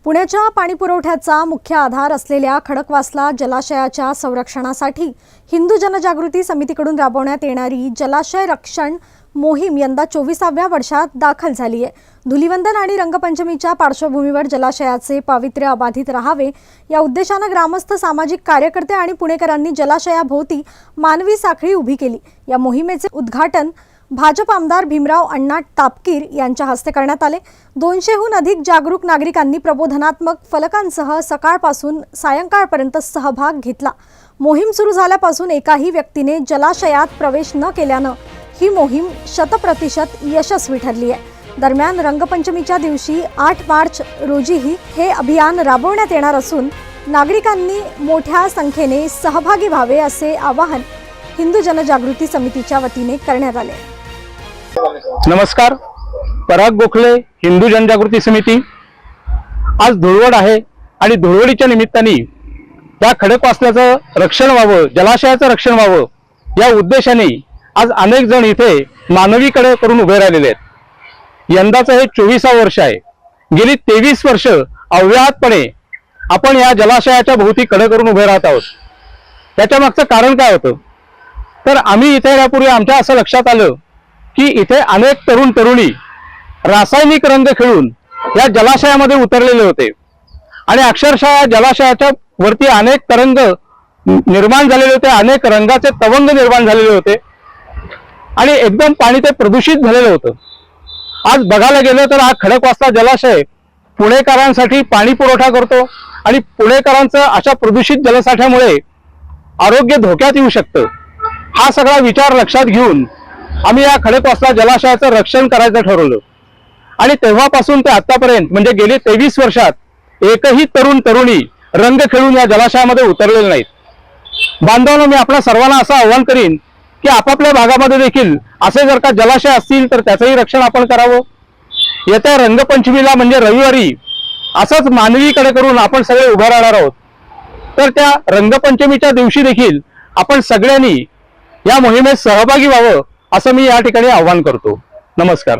पुण्याच्या पाणीपुरवठ्याचा मुख्य आधार असलेल्या खडकवासला जलाशयाच्या संरक्षणासाठी हिंदू जनजागृती समितीकडून राबवण्यात येणारी जलाशय रक्षण मोहीम यंदा 24व्या वर्षात दाखल झाली आहे। धुलीवंदन आणि रंगपंचमीच्या पार्श्वभूमीवर जलाशयाचे पावित्र्य अबाधित राहावे या उद्देशाने ग्रामस्थ, सामाजिक कार्यकर्ते आणि पुणेकरांनी जलाशयाभोवती मानवी साखळी उभी केली। या मोहिमेचे उद्घाटन भाजप आमदार भीमराव अण्णा तापकीर यांच्या हस्ते करण्यात आले। 200हून अधिक जागरूक नागरिकांनी प्रबोधनात्मक फलकांसह सकाळपासून सायंकाळपर्यंत सहभाग घेतला। मोहीम सुरू झाल्यापासून एकाही व्यक्तीने जलाशयात प्रवेश न केल्याने ही मोहीम 100% यशस्वी ठरली आहे। दरम्यान रंगपंचमीच्या दिवशी 8 मार्च रोजीही हे अभियान राबवण्यात येणार असून नागरिकांनी मोठ्या संख्येने सहभागी व्हावे असे आवाहन हिंदू जनजागृती समितीच्या वतीने करण्यात आले। नमस्कार, पराग गोखले, हिंदू जनजागृती समिती। आज धुळवड आहे आणि धुळवडीच्या निमित्ताने त्या खडकवासल्याचं रक्षण व्हावं, जलाशयाचं रक्षण व्हावं या उद्देशाने आज अनेक जण इथे मानवीकडे करून उभे राहिलेले आहेत। यंदाचं हे 24वं वर्ष आहे। गेली 23 वर्ष अव्याहतपणे आपण या जलाशयाच्या भोवती कडे करून उभे राहत आहोत। त्याच्या मागचं कारण काय होतं तर आम्ही इथे येण्यापूर्वी आमच्या असं लक्षात आलं की इथे अनेक तरुण तरुणी रासायनिक रंग खेळून या जलाशयामध्ये उतरलेले होते आणि अक्षरशः जलाशयाच्या वरती अनेक तरंग निर्माण झालेले होते, अनेक रंगाचे तवंग निर्माण झालेले होते आणि एकदम पाणी ते प्रदूषित झालेलं होतं। आज बघायला गेलं तर हा खडकवासला जलाशय पुणेकरांसाठी पाणी पुरवठा करतो आणि पुणेकरांचं अशा प्रदूषित जलसाठ्यामुळे आरोग्य धोक्यात येऊ शकतं। हा सगळा विचार लक्षात घेऊन आम्ही या खडकवासला जलाशयाचं रक्षण करायचं ठरवलं आणि तेव्हापासून ते आतापर्यंत म्हणजे गेली 23 वर्षात एकही तरुण तरुणी रंग खेळून या जलाशयामध्ये उतरलेले नाहीत। बांधवांनो, मी आपल्या सर्वांना असं आवाहन करीन की आपापल्या भागामध्ये देखील असे जर का जलाशय असतील तर त्याचंही रक्षण आपण करावं। येत्या रंगपंचमीला म्हणजे रविवारी असंच मानवीकडे करून आपण सगळे उभं राहणार आहोत। तर त्या रंगपंचमीच्या दिवशी देखील आपण सगळ्यांनी या मोहिमेत सहभागी व्हावं असं मी या ठिकाणी आवाहन करतो। नमस्कार।